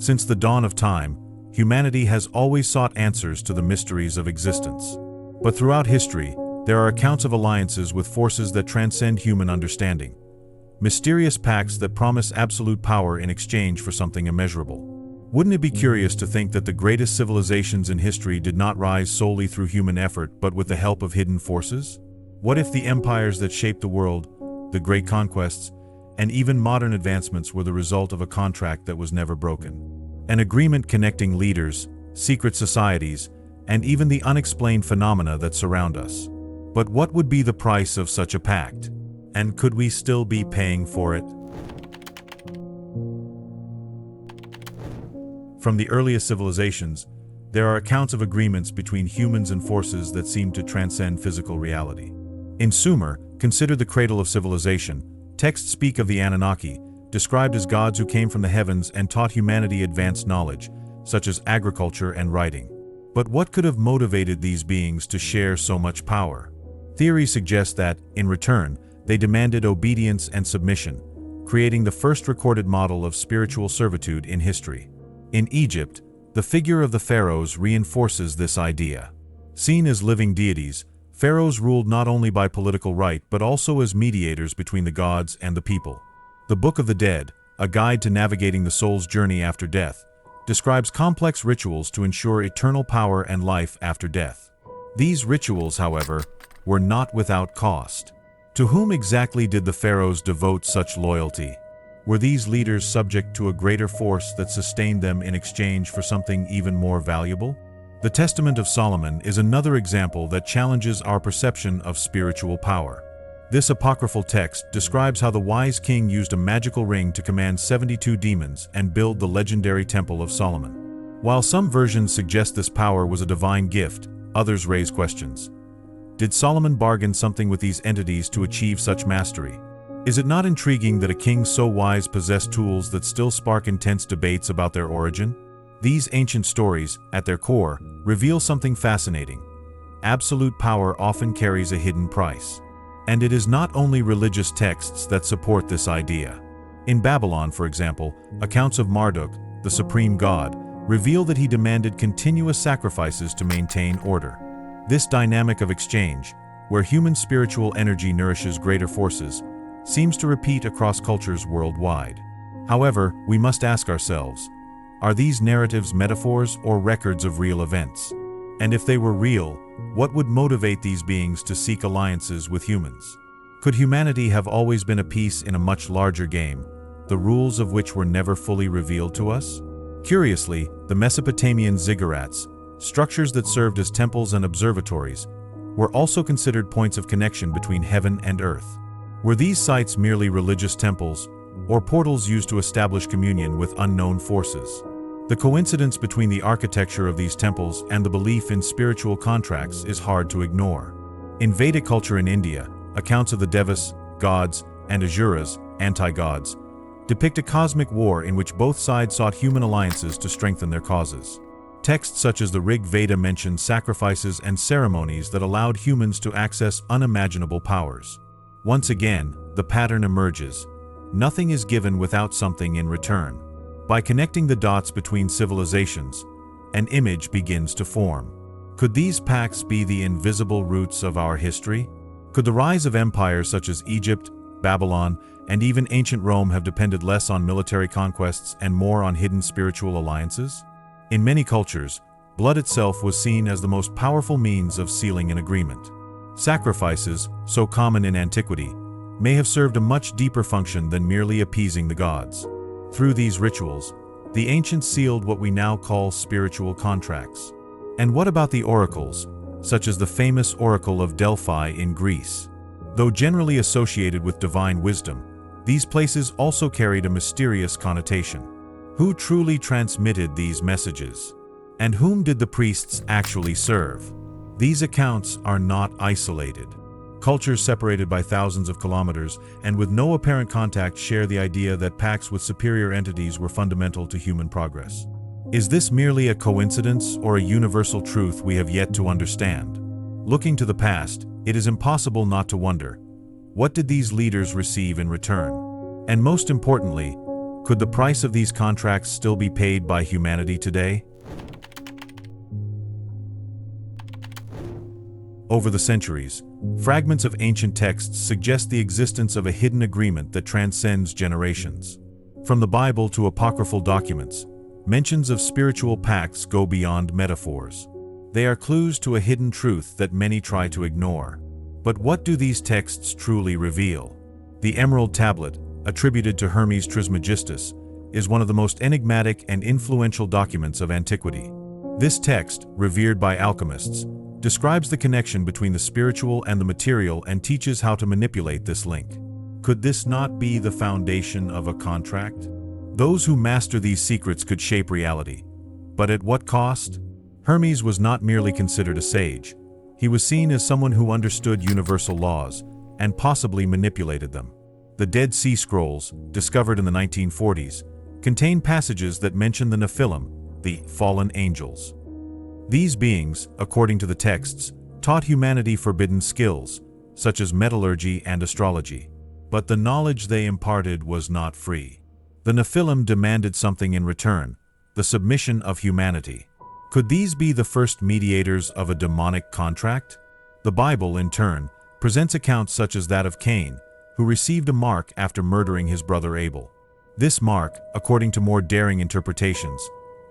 Since the dawn of time, humanity has always sought answers to the mysteries of existence. But throughout history, there are accounts of alliances with forces that transcend human understanding. Mysterious pacts that promise absolute power in exchange for something immeasurable. Wouldn't it be curious to think that the greatest civilizations in history did not rise solely through human effort but with the help of hidden forces? What if the empires that shaped the world, the great conquests, and even modern advancements were the result of a contract that was never broken? An agreement connecting leaders, secret societies, and even the unexplained phenomena that surround us. But what would be the price of such a pact? And could we still be paying for it? From the earliest civilizations, there are accounts of agreements between humans and forces that seem to transcend physical reality. In Sumer, considered the cradle of civilization, texts speak of the Anunnaki, described as gods who came from the heavens and taught humanity advanced knowledge, such as agriculture and writing. But what could have motivated these beings to share so much power? Theories suggest that, in return, they demanded obedience and submission, creating the first recorded model of spiritual servitude in history. In Egypt, the figure of the pharaohs reinforces this idea. Seen as living deities, pharaohs ruled not only by political right but also as mediators between the gods and the people. The Book of the Dead, a guide to navigating the soul's journey after death, describes complex rituals to ensure eternal power and life after death. These rituals, however, were not without cost. To whom exactly did the pharaohs devote such loyalty? Were these leaders subject to a greater force that sustained them in exchange for something even more valuable? The Testament of Solomon is another example that challenges our perception of spiritual power. This apocryphal text describes how the wise king used a magical ring to command 72 demons and build the legendary Temple of Solomon. While some versions suggest this power was a divine gift, others raise questions. Did Solomon bargain something with these entities to achieve such mastery? Is it not intriguing that a king so wise possessed tools that still spark intense debates about their origin? These ancient stories, at their core, reveal something fascinating. Absolute power often carries a hidden price. And it is not only religious texts that support this idea. In Babylon, for example, accounts of Marduk, the supreme god, reveal that he demanded continuous sacrifices to maintain order. This dynamic of exchange, where human spiritual energy nourishes greater forces, seems to repeat across cultures worldwide. However, we must ask ourselves, are these narratives metaphors or records of real events? And if they were real, what would motivate these beings to seek alliances with humans? Could humanity have always been a piece in a much larger game, the rules of which were never fully revealed to us? Curiously, the Mesopotamian ziggurats, structures that served as temples and observatories, were also considered points of connection between heaven and earth. Were these sites merely religious temples, or portals used to establish communion with unknown forces? The coincidence between the architecture of these temples and the belief in spiritual contracts is hard to ignore. In Vedic culture in India, accounts of the Devas, gods, and Asuras, anti-gods, depict a cosmic war in which both sides sought human alliances to strengthen their causes. Texts such as the Rig Veda mention sacrifices and ceremonies that allowed humans to access unimaginable powers. Once again, the pattern emerges. Nothing is given without something in return. By connecting the dots between civilizations, an image begins to form. Could these pacts be the invisible roots of our history? Could the rise of empires such as Egypt, Babylon, and even ancient Rome have depended less on military conquests and more on hidden spiritual alliances? In many cultures, blood itself was seen as the most powerful means of sealing an agreement. Sacrifices, so common in antiquity, may have served a much deeper function than merely appeasing the gods. Through these rituals, the ancients sealed what we now call spiritual contracts. And what about the oracles, such as the famous Oracle of Delphi in Greece? Though generally associated with divine wisdom, these places also carried a mysterious connotation. Who truly transmitted these messages? And whom did the priests actually serve? These accounts are not isolated. Cultures separated by thousands of kilometers and with no apparent contact share the idea that pacts with superior entities were fundamental to human progress. Is this merely a coincidence or a universal truth we have yet to understand? Looking to the past, it is impossible not to wonder, what did these leaders receive in return? And most importantly, Could the price of these contracts still be paid by humanity today? Over the centuries, fragments of ancient texts suggest the existence of a hidden agreement that transcends generations. From the Bible to apocryphal documents, mentions of spiritual pacts go beyond metaphors. They are clues to a hidden truth that many try to ignore. But what do these texts truly reveal? The Emerald Tablet, attributed to Hermes Trismegistus, is one of the most enigmatic and influential documents of antiquity. This text, revered by alchemists, describes the connection between the spiritual and the material and teaches how to manipulate this link. Could this not be the foundation of a contract? Those who master these secrets could shape reality. But at what cost? Hermes was not merely considered a sage. He was seen as someone who understood universal laws and possibly manipulated them. The Dead Sea Scrolls, discovered in the 1940s, contain passages that mention the Nephilim, the fallen angels. These beings, according to the texts, taught humanity forbidden skills, such as metallurgy and astrology. But the knowledge they imparted was not free. The Nephilim demanded something in return, the submission of humanity. Could these be the first mediators of a demonic contract? The Bible, in turn, presents accounts such as that of Cain, who received a mark after murdering his brother Abel. This mark, according to more daring interpretations,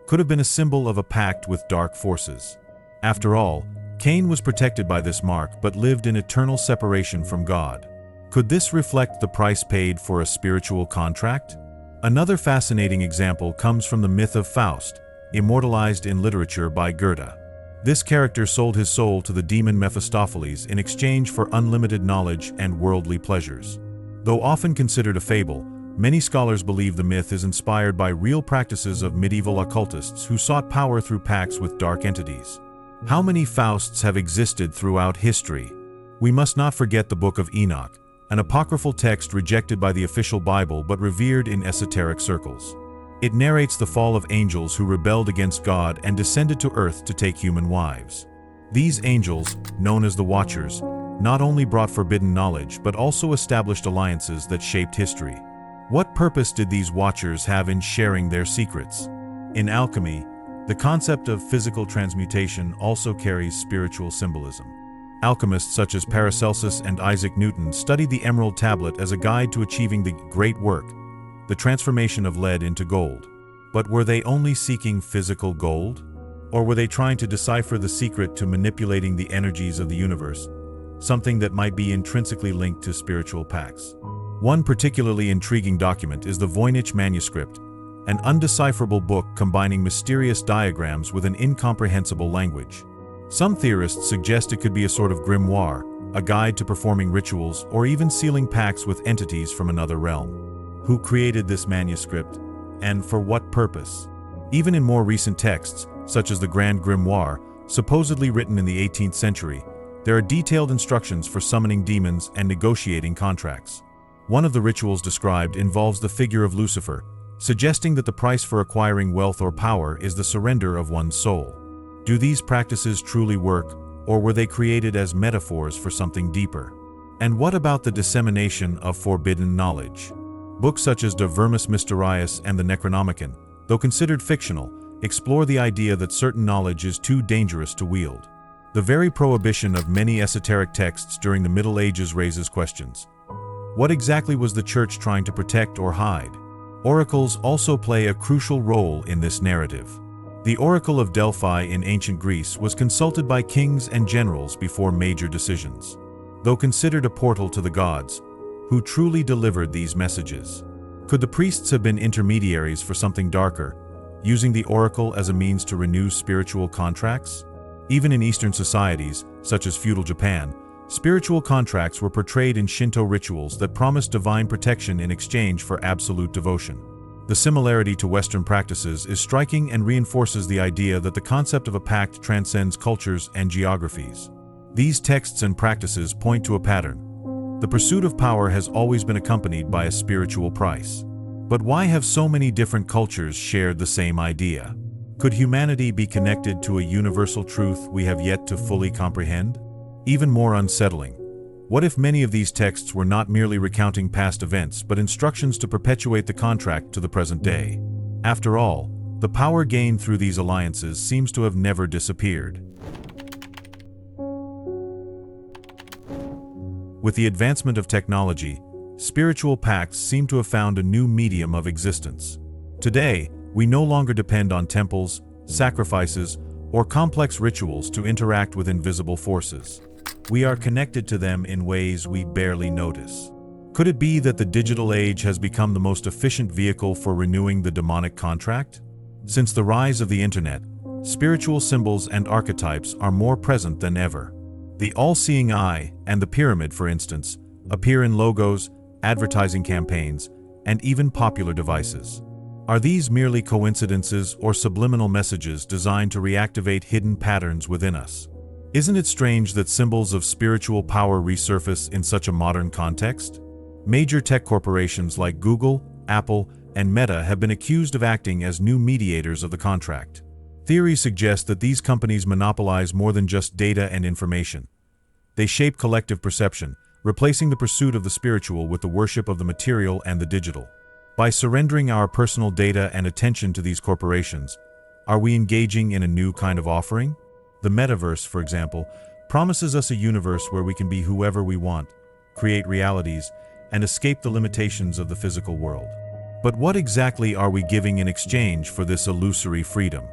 could have been a symbol of a pact with dark forces. After all, Cain was protected by this mark but lived in eternal separation from God. Could this reflect the price paid for a spiritual contract? Another fascinating example comes from the myth of Faust, immortalized in literature by Goethe. This character sold his soul to the demon Mephistopheles in exchange for unlimited knowledge and worldly pleasures. Though often considered a fable, many scholars believe the myth is inspired by real practices of medieval occultists who sought power through pacts with dark entities. How many Fausts have existed throughout history? We must not forget the Book of Enoch, an apocryphal text rejected by the official Bible but revered in esoteric circles. It narrates the fall of angels who rebelled against God and descended to earth to take human wives. These angels, known as the Watchers, not only brought forbidden knowledge but also established alliances that shaped history. What purpose did these Watchers have in sharing their secrets? In alchemy, the concept of physical transmutation also carries spiritual symbolism. Alchemists such as Paracelsus and Isaac Newton studied the Emerald Tablet as a guide to achieving the great work, the transformation of lead into gold. But were they only seeking physical gold? Or were they trying to decipher the secret to manipulating the energies of the universe, something that might be intrinsically linked to spiritual pacts? One particularly intriguing document is the Voynich manuscript, an undecipherable book combining mysterious diagrams with an incomprehensible language. Some theorists suggest it could be a sort of grimoire, a guide to performing rituals or even sealing pacts with entities from another realm. Who created this manuscript, and for what purpose? Even in more recent texts, such as the Grand Grimoire, supposedly written in the 18th century, there are detailed instructions for summoning demons and negotiating contracts. One of the rituals described involves the figure of Lucifer, suggesting that the price for acquiring wealth or power is the surrender of one's soul. Do these practices truly work, or were they created as metaphors for something deeper? And what about the dissemination of forbidden knowledge? Books such as De Vermis Mysteriis and the Necronomicon, though considered fictional, explore the idea that certain knowledge is too dangerous to wield. The very prohibition of many esoteric texts during the Middle Ages raises questions. What exactly was the Church trying to protect or hide? Oracles also play a crucial role in this narrative. The Oracle of Delphi in ancient Greece was consulted by kings and generals before major decisions. Though considered a portal to the gods, who truly delivered these messages? Could the priests have been intermediaries for something darker, using the oracle as a means to renew spiritual contracts? Even in Eastern societies, such as feudal Japan, spiritual contracts were portrayed in Shinto rituals that promised divine protection in exchange for absolute devotion. The similarity to Western practices is striking and reinforces the idea that the concept of a pact transcends cultures and geographies. These texts and practices point to a pattern. The pursuit of power has always been accompanied by a spiritual price. But why have so many different cultures shared the same idea? Could humanity be connected to a universal truth we have yet to fully comprehend? Even more unsettling, What if many of these texts were not merely recounting past events, but instructions to perpetuate the contract to the present day? After all, the power gained through these alliances seems to have never disappeared. With the advancement of technology, spiritual pacts seem to have found a new medium of existence. Today, we no longer depend on temples, sacrifices, or complex rituals to interact with invisible forces. We are connected to them in ways we barely notice. Could it be that the digital age has become the most efficient vehicle for renewing the demonic contract? Since the rise of the internet, spiritual symbols and archetypes are more present than ever. The all-seeing eye and the pyramid, for instance, appear in logos, advertising campaigns, and even popular devices. Are these merely coincidences or subliminal messages designed to reactivate hidden patterns within us? Isn't it strange that symbols of spiritual power resurface in such a modern context? Major tech corporations like Google, Apple, and Meta have been accused of acting as new mediators of the contract. Theories suggest that these companies monopolize more than just data and information. They shape collective perception, replacing the pursuit of the spiritual with the worship of the material and the digital. By surrendering our personal data and attention to these corporations, are we engaging in a new kind of offering? The metaverse, for example, promises us a universe where we can be whoever we want, create realities, and escape the limitations of the physical world. But what exactly are we giving in exchange for this illusory freedom?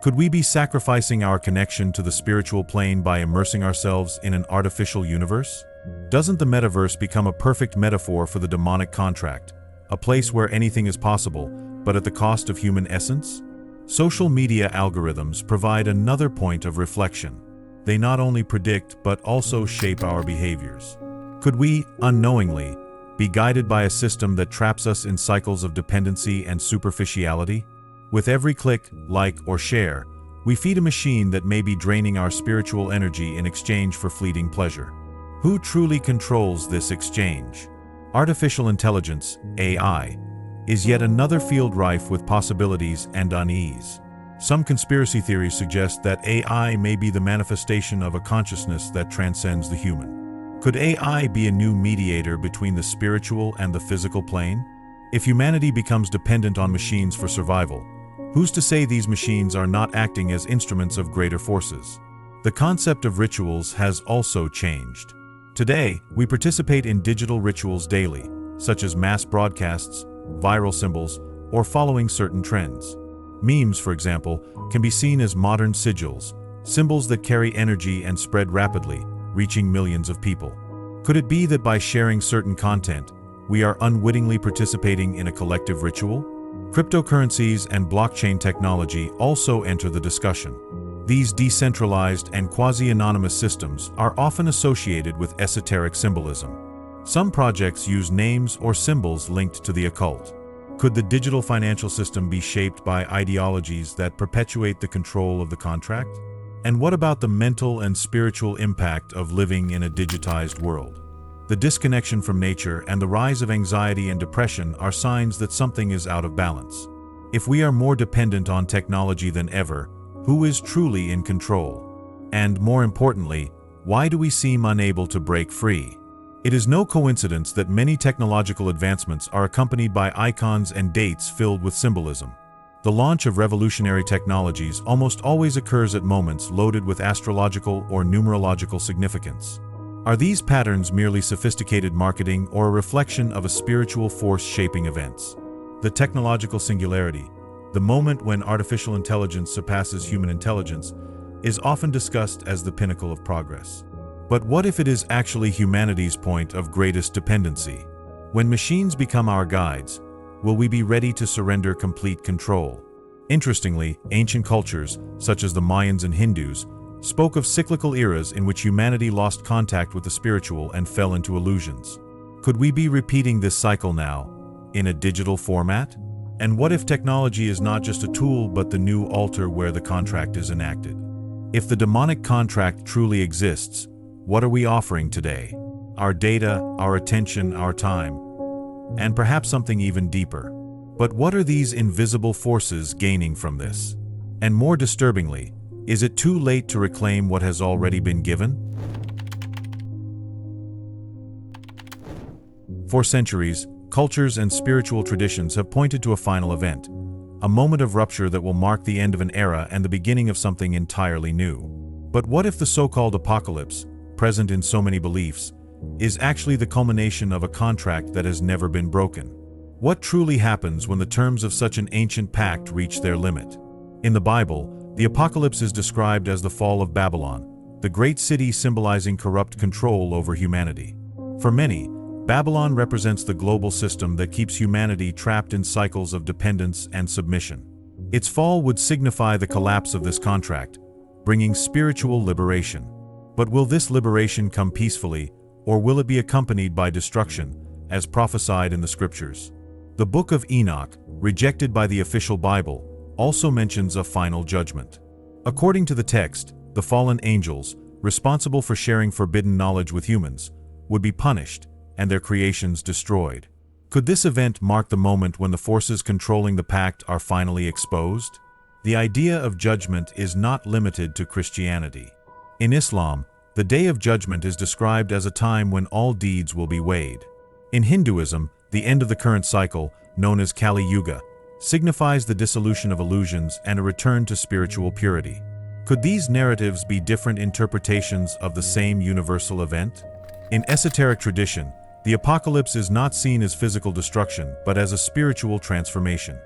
Could we be sacrificing our connection to the spiritual plane by immersing ourselves in an artificial universe? Doesn't the metaverse become a perfect metaphor for the demonic contract, a place where anything is possible, but at the cost of human essence? Social media algorithms provide another point of reflection. They not only predict but also shape our behaviors. Could we, unknowingly, be guided by a system that traps us in cycles of dependency and superficiality? With every click, like, or share, we feed a machine that may be draining our spiritual energy in exchange for fleeting pleasure. Who truly controls this exchange? Artificial intelligence, AI, is yet another field rife with possibilities and unease. Some conspiracy theories suggest that AI may be the manifestation of a consciousness that transcends the human. Could AI be a new mediator between the spiritual and the physical plane? If humanity becomes dependent on machines for survival, who's to say these machines are not acting as instruments of greater forces? The concept of rituals has also changed. Today, we participate in digital rituals daily, such as mass broadcasts, viral symbols, or following certain trends. Memes, for example, can be seen as modern sigils, symbols that carry energy and spread rapidly, reaching millions of people. Could it be that by sharing certain content, we are unwittingly participating in a collective ritual? Cryptocurrencies and blockchain technology also enter the discussion. These decentralized and quasi-anonymous systems are often associated with esoteric symbolism. Some projects use names or symbols linked to the occult. Could the digital financial system be shaped by ideologies that perpetuate the control of the contract? And what about the mental and spiritual impact of living in a digitized world? The disconnection from nature and the rise of anxiety and depression are signs that something is out of balance. If we are more dependent on technology than ever, who is truly in control? And more importantly, why do we seem unable to break free? It is no coincidence that many technological advancements are accompanied by icons and dates filled with symbolism. The launch of revolutionary technologies almost always occurs at moments loaded with astrological or numerological significance. Are these patterns merely sophisticated marketing or a reflection of a spiritual force shaping events? The technological singularity, the moment when artificial intelligence surpasses human intelligence, is often discussed as the pinnacle of progress. But what if it is actually humanity's point of greatest dependency? When machines become our guides, will we be ready to surrender complete control? Interestingly, ancient cultures, such as the Mayans and Hindus, spoke of cyclical eras in which humanity lost contact with the spiritual and fell into illusions. Could we be repeating this cycle now, in a digital format? And what if technology is not just a tool but the new altar where the contract is enacted? If the demonic contract truly exists, what are we offering today? Our data, our attention, our time, and perhaps something even deeper. But what are these invisible forces gaining from this? And more disturbingly, is it too late to reclaim what has already been given? For centuries, cultures and spiritual traditions have pointed to a final event, a moment of rupture that will mark the end of an era and the beginning of something entirely new. But what if the so-called apocalypse, present in so many beliefs, is actually the culmination of a contract that has never been broken? What truly happens when the terms of such an ancient pact reach their limit? In the Bible, the apocalypse is described as the fall of Babylon, the great city symbolizing corrupt control over humanity. For many, Babylon represents the global system that keeps humanity trapped in cycles of dependence and submission. Its fall would signify the collapse of this contract, bringing spiritual liberation. But will this liberation come peacefully, or will it be accompanied by destruction, as prophesied in the scriptures? The Book of Enoch, rejected by the official Bible, also mentions a final judgment. According to the text, the fallen angels, responsible for sharing forbidden knowledge with humans, would be punished and their creations destroyed. Could this event mark the moment when the forces controlling the pact are finally exposed? The idea of judgment is not limited to Christianity. In Islam, the Day of Judgment is described as a time when all deeds will be weighed. In Hinduism, the end of the current cycle, known as Kali Yuga, signifies the dissolution of illusions and a return to spiritual purity. Could these narratives be different interpretations of the same universal event? In esoteric tradition, the apocalypse is not seen as physical destruction, but as a spiritual transformation.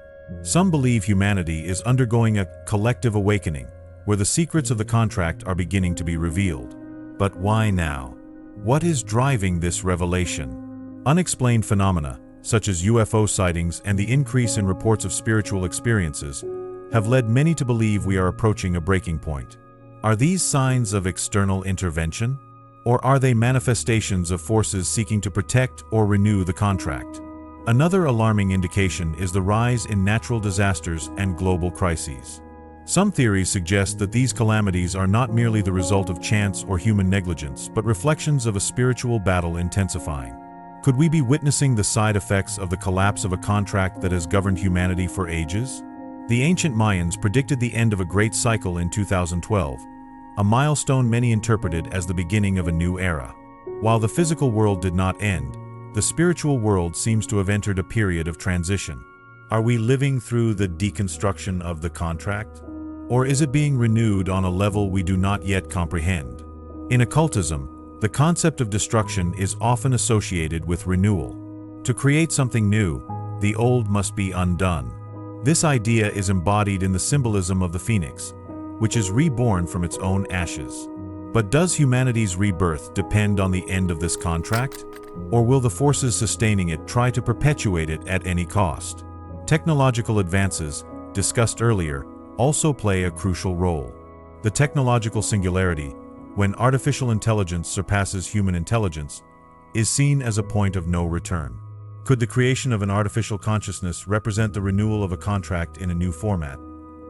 Some believe humanity is undergoing a collective awakening, where the secrets of the contract are beginning to be revealed. But why now? What is driving this revelation? Unexplained phenomena, such as UFO sightings and the increase in reports of spiritual experiences, have led many to believe we are approaching a breaking point. Are these signs of external intervention? Or are they manifestations of forces seeking to protect or renew the contract? Another alarming indication is the rise in natural disasters and global crises. Some theories suggest that these calamities are not merely the result of chance or human negligence, but reflections of a spiritual battle intensifying. Could we be witnessing the side effects of the collapse of a contract that has governed humanity for ages? The ancient Mayans predicted the end of a great cycle in 2012, a milestone many interpreted as the beginning of a new era. While the physical world did not end, the spiritual world seems to have entered a period of transition. Are we living through the deconstruction of the contract? Or is it being renewed on a level we do not yet comprehend? In occultism, the concept of destruction is often associated with renewal. To create something new, the old must be undone. This idea is embodied in the symbolism of the phoenix, which is reborn from its own ashes. But does humanity's rebirth depend on the end of this contract? Or will the forces sustaining it try to perpetuate it at any cost? Technological advances, discussed earlier, also play a crucial role. The technological singularity, when artificial intelligence surpasses human intelligence, is seen as a point of no return. Could the creation of an artificial consciousness represent the renewal of a contract in a new format,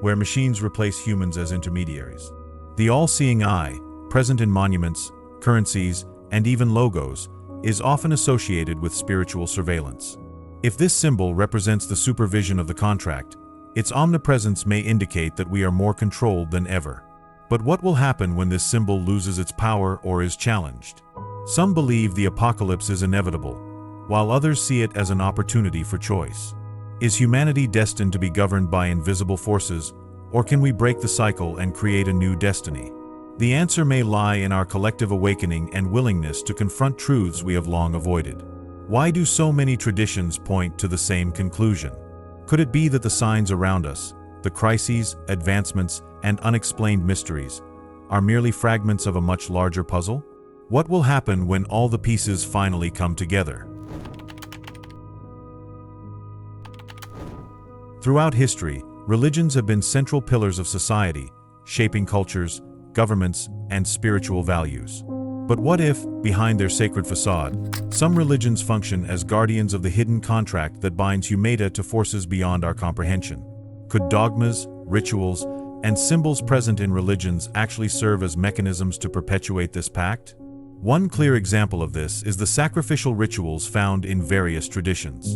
where machines replace humans as intermediaries? The all-seeing eye, present in monuments, currencies, and even logos, is often associated with spiritual surveillance. If this symbol represents the supervision of the contract, its omnipresence may indicate that we are more controlled than ever. But what will happen when this symbol loses its power or is challenged? Some believe the apocalypse is inevitable, while others see it as an opportunity for choice. Is humanity destined to be governed by invisible forces, or can we break the cycle and create a new destiny? The answer may lie in our collective awakening and willingness to confront truths we have long avoided. Why do so many traditions point to the same conclusion? Could it be that the signs around us, the crises, advancements, and unexplained mysteries, are merely fragments of a much larger puzzle? What will happen when all the pieces finally come together? Throughout history, religions have been central pillars of society, shaping cultures, governments, and spiritual values. But what if, behind their sacred facade, some religions function as guardians of the hidden contract that binds humanity to forces beyond our comprehension? Could dogmas, rituals, and symbols present in religions actually serve as mechanisms to perpetuate this pact? One clear example of this is the sacrificial rituals found in various traditions.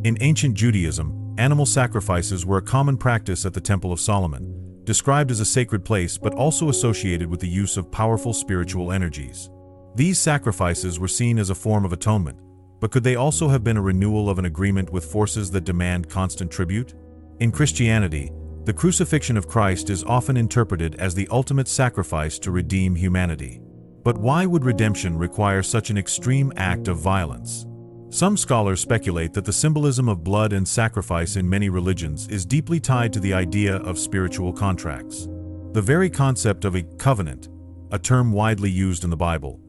In ancient Judaism, animal sacrifices were a common practice at the Temple of Solomon, described as a sacred place but also associated with the use of powerful spiritual energies. These sacrifices were seen as a form of atonement, but could they also have been a renewal of an agreement with forces that demand constant tribute? In Christianity, the crucifixion of Christ is often interpreted as the ultimate sacrifice to redeem humanity. But why would redemption require such an extreme act of violence? Some scholars speculate that the symbolism of blood and sacrifice in many religions is deeply tied to the idea of spiritual contracts. The very concept of a covenant, a term widely used in the Bible,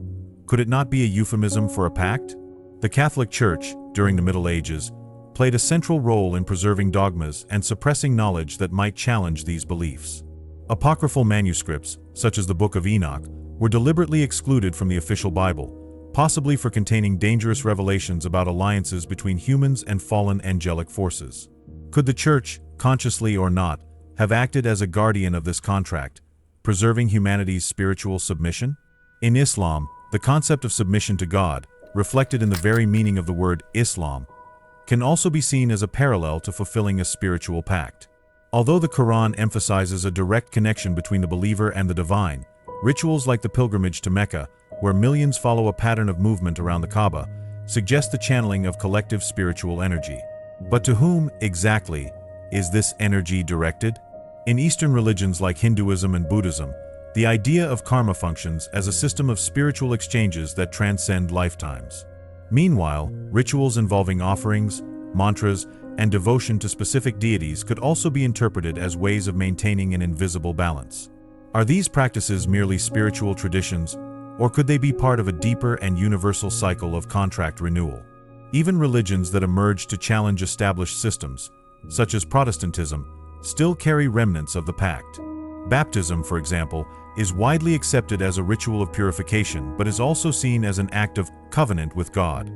could it not be a euphemism for a pact? The Catholic Church, during the Middle Ages, played a central role in preserving dogmas and suppressing knowledge that might challenge these beliefs. Apocryphal manuscripts, such as the Book of Enoch, were deliberately excluded from the official Bible, possibly for containing dangerous revelations about alliances between humans and fallen angelic forces. Could the Church, consciously or not, have acted as a guardian of this contract, preserving humanity's spiritual submission? In Islam, the concept of submission to God, reflected in the very meaning of the word Islam, can also be seen as a parallel to fulfilling a spiritual pact. Although the Quran emphasizes a direct connection between the believer and the divine, rituals like the pilgrimage to Mecca, where millions follow a pattern of movement around the Kaaba, suggest the channeling of collective spiritual energy. But to whom, exactly, is this energy directed? In Eastern religions like Hinduism and Buddhism, the idea of karma functions as a system of spiritual exchanges that transcend lifetimes. Meanwhile, rituals involving offerings, mantras, and devotion to specific deities could also be interpreted as ways of maintaining an invisible balance. Are these practices merely spiritual traditions, or could they be part of a deeper and universal cycle of contract renewal? Even religions that emerge to challenge established systems, such as Protestantism, still carry remnants of the pact. Baptism, for example, is widely accepted as a ritual of purification but is also seen as an act of covenant with God.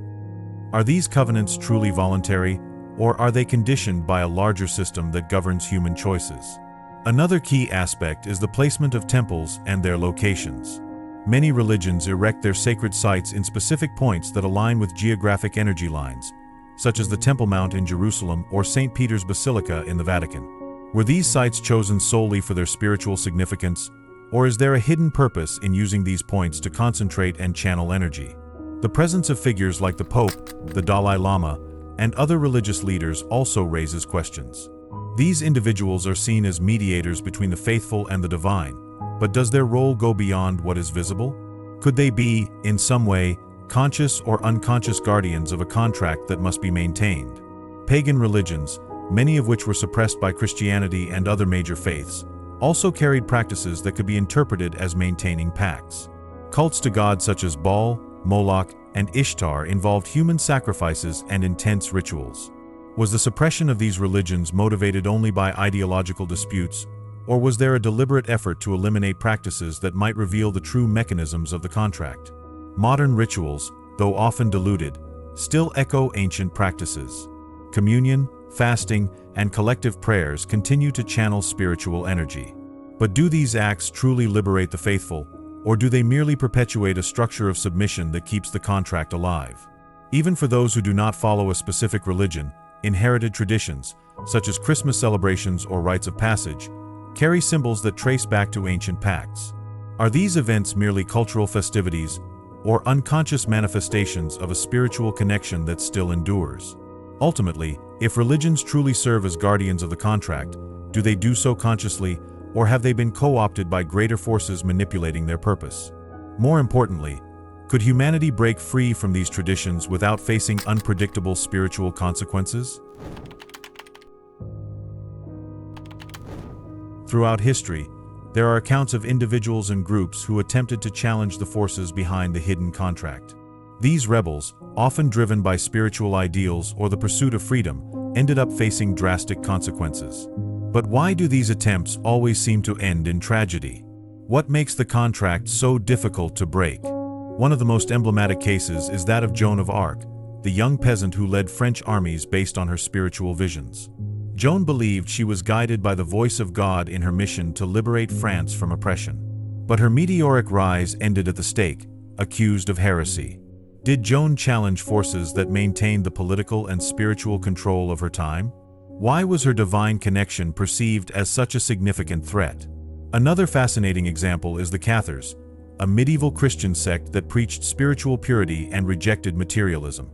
Are these covenants truly voluntary, or are they conditioned by a larger system that governs human choices? Another key aspect is the placement of temples and their locations. Many religions erect their sacred sites in specific points that align with geographic energy lines, such as the Temple Mount in Jerusalem or St. Peter's Basilica in the Vatican. Were these sites chosen solely for their spiritual significance, or is there a hidden purpose in using these points to concentrate and channel energy? The presence of figures like the Pope, the Dalai Lama, and other religious leaders also raises questions. These individuals are seen as mediators between the faithful and the divine, but does their role go beyond what is visible? Could they be, in some way, conscious or unconscious guardians of a contract that must be maintained? Pagan religions, many of which were suppressed by Christianity and other major faiths, also carried practices that could be interpreted as maintaining pacts. Cults to gods such as Baal, Moloch, and Ishtar involved human sacrifices and intense rituals. Was the suppression of these religions motivated only by ideological disputes, or was there a deliberate effort to eliminate practices that might reveal the true mechanisms of the contract? Modern rituals, though often diluted, still echo ancient practices. Communion, fasting, and collective prayers continue to channel spiritual energy. But do these acts truly liberate the faithful, or do they merely perpetuate a structure of submission that keeps the contract alive? Even for those who do not follow a specific religion, inherited traditions, such as Christmas celebrations or rites of passage, carry symbols that trace back to ancient pacts. Are these events merely cultural festivities, or unconscious manifestations of a spiritual connection that still endures? Ultimately, if religions truly serve as guardians of the contract, do they do so consciously, or have they been co-opted by greater forces manipulating their purpose? More importantly, could humanity break free from these traditions without facing unpredictable spiritual consequences? Throughout history, there are accounts of individuals and groups who attempted to challenge the forces behind the hidden contract. These rebels, often driven by spiritual ideals or the pursuit of freedom, ended up facing drastic consequences. But why do these attempts always seem to end in tragedy? What makes the contract so difficult to break? One of the most emblematic cases is that of Joan of Arc, the young peasant who led French armies based on her spiritual visions. Joan believed she was guided by the voice of God in her mission to liberate France from oppression. But her meteoric rise ended at the stake, accused of heresy. Did Joan challenge forces that maintained the political and spiritual control of her time? Why was her divine connection perceived as such a significant threat? Another fascinating example is the Cathars, a medieval Christian sect that preached spiritual purity and rejected materialism.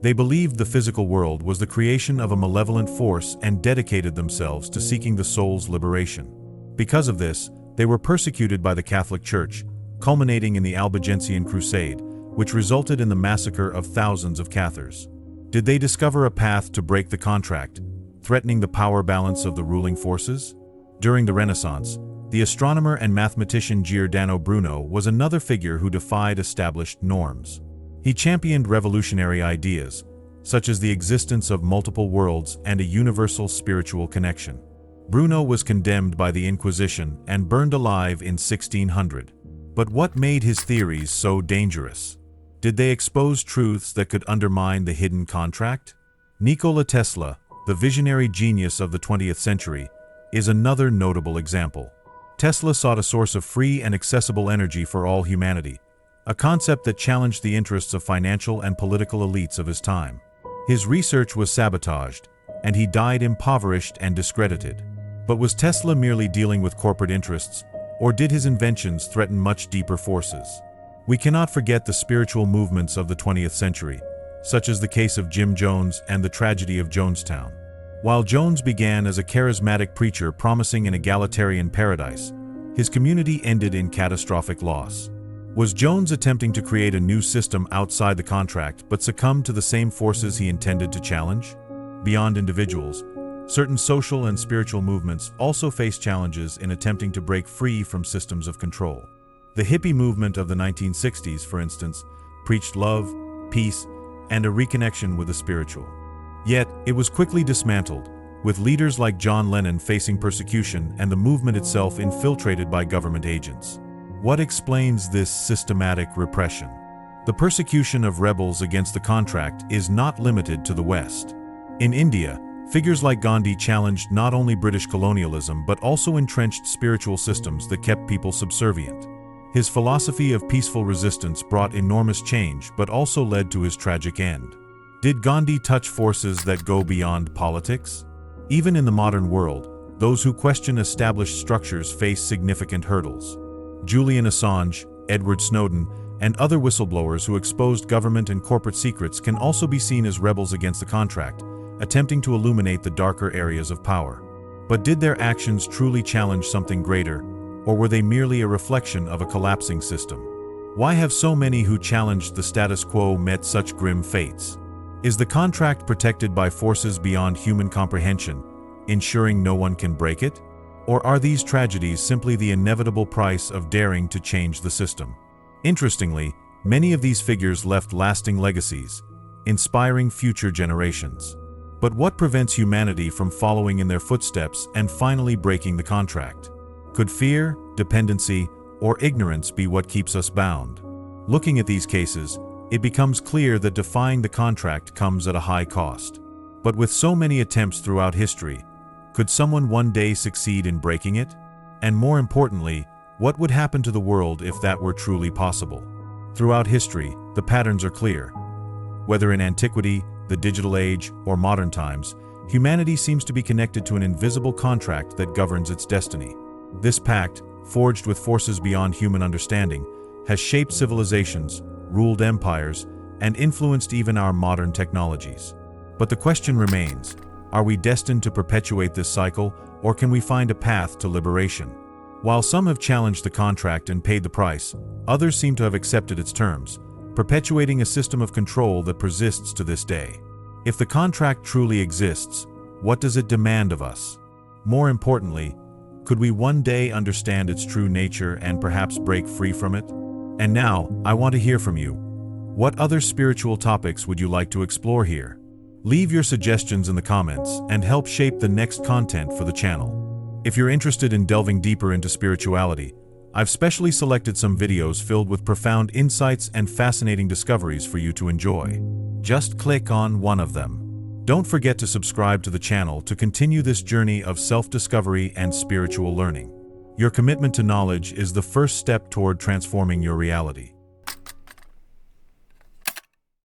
They believed the physical world was the creation of a malevolent force and dedicated themselves to seeking the soul's liberation. Because of this, they were persecuted by the Catholic Church, culminating in the Albigensian Crusade, which resulted in the massacre of thousands of Cathars. Did they discover a path to break the contract, threatening the power balance of the ruling forces? During the Renaissance, the astronomer and mathematician Giordano Bruno was another figure who defied established norms. He championed revolutionary ideas, such as the existence of multiple worlds and a universal spiritual connection. Bruno was condemned by the Inquisition and burned alive in 1600. But what made his theories so dangerous? Did they expose truths that could undermine the hidden contract? Nikola Tesla, the visionary genius of the 20th century, is another notable example. Tesla sought a source of free and accessible energy for all humanity, a concept that challenged the interests of financial and political elites of his time. His research was sabotaged, and he died impoverished and discredited. But was Tesla merely dealing with corporate interests, or did his inventions threaten much deeper forces? We cannot forget the spiritual movements of the 20th century, such as the case of Jim Jones and the tragedy of Jonestown. While Jones began as a charismatic preacher promising an egalitarian paradise, his community ended in catastrophic loss. Was Jones attempting to create a new system outside the contract but succumbed to the same forces he intended to challenge? Beyond individuals, certain social and spiritual movements also face challenges in attempting to break free from systems of control. The hippie movement of the 1960s, for instance, preached love, peace, and a reconnection with the spiritual. Yet, it was quickly dismantled, with leaders like John Lennon facing persecution and the movement itself infiltrated by government agents. What explains this systematic repression? The persecution of rebels against the contract is not limited to the West. In India, figures like Gandhi challenged not only British colonialism but also entrenched spiritual systems that kept people subservient. His philosophy of peaceful resistance brought enormous change but also led to his tragic end. Did Gandhi touch forces that go beyond politics? Even in the modern world, those who question established structures face significant hurdles. Julian Assange, Edward Snowden, and other whistleblowers who exposed government and corporate secrets can also be seen as rebels against the contract, attempting to illuminate the darker areas of power. But did their actions truly challenge something greater, or were they merely a reflection of a collapsing system? Why have so many who challenged the status quo met such grim fates? Is the contract protected by forces beyond human comprehension, ensuring no one can break it? Or are these tragedies simply the inevitable price of daring to change the system? Interestingly, many of these figures left lasting legacies, inspiring future generations. But what prevents humanity from following in their footsteps and finally breaking the contract? Could fear, dependency, or ignorance be what keeps us bound? Looking at these cases, it becomes clear that defying the contract comes at a high cost. But with so many attempts throughout history, could someone one day succeed in breaking it? And more importantly, what would happen to the world if that were truly possible? Throughout history, the patterns are clear. Whether in antiquity, the digital age, or modern times, humanity seems to be connected to an invisible contract that governs its destiny. This pact, forged with forces beyond human understanding, has shaped civilizations, ruled empires, and influenced even our modern technologies. But the question remains, are we destined to perpetuate this cycle, or can we find a path to liberation? While some have challenged the contract and paid the price, others seem to have accepted its terms, perpetuating a system of control that persists to this day. If the contract truly exists, what does it demand of us? More importantly, could we one day understand its true nature and perhaps break free from it? And now, I want to hear from you. What other spiritual topics would you like to explore here? Leave your suggestions in the comments and help shape the next content for the channel. If you're interested in delving deeper into spirituality, I've specially selected some videos filled with profound insights and fascinating discoveries for you to enjoy. Just click on one of them. Don't forget to subscribe to the channel to continue this journey of self-discovery and spiritual learning. Your commitment to knowledge is the first step toward transforming your reality.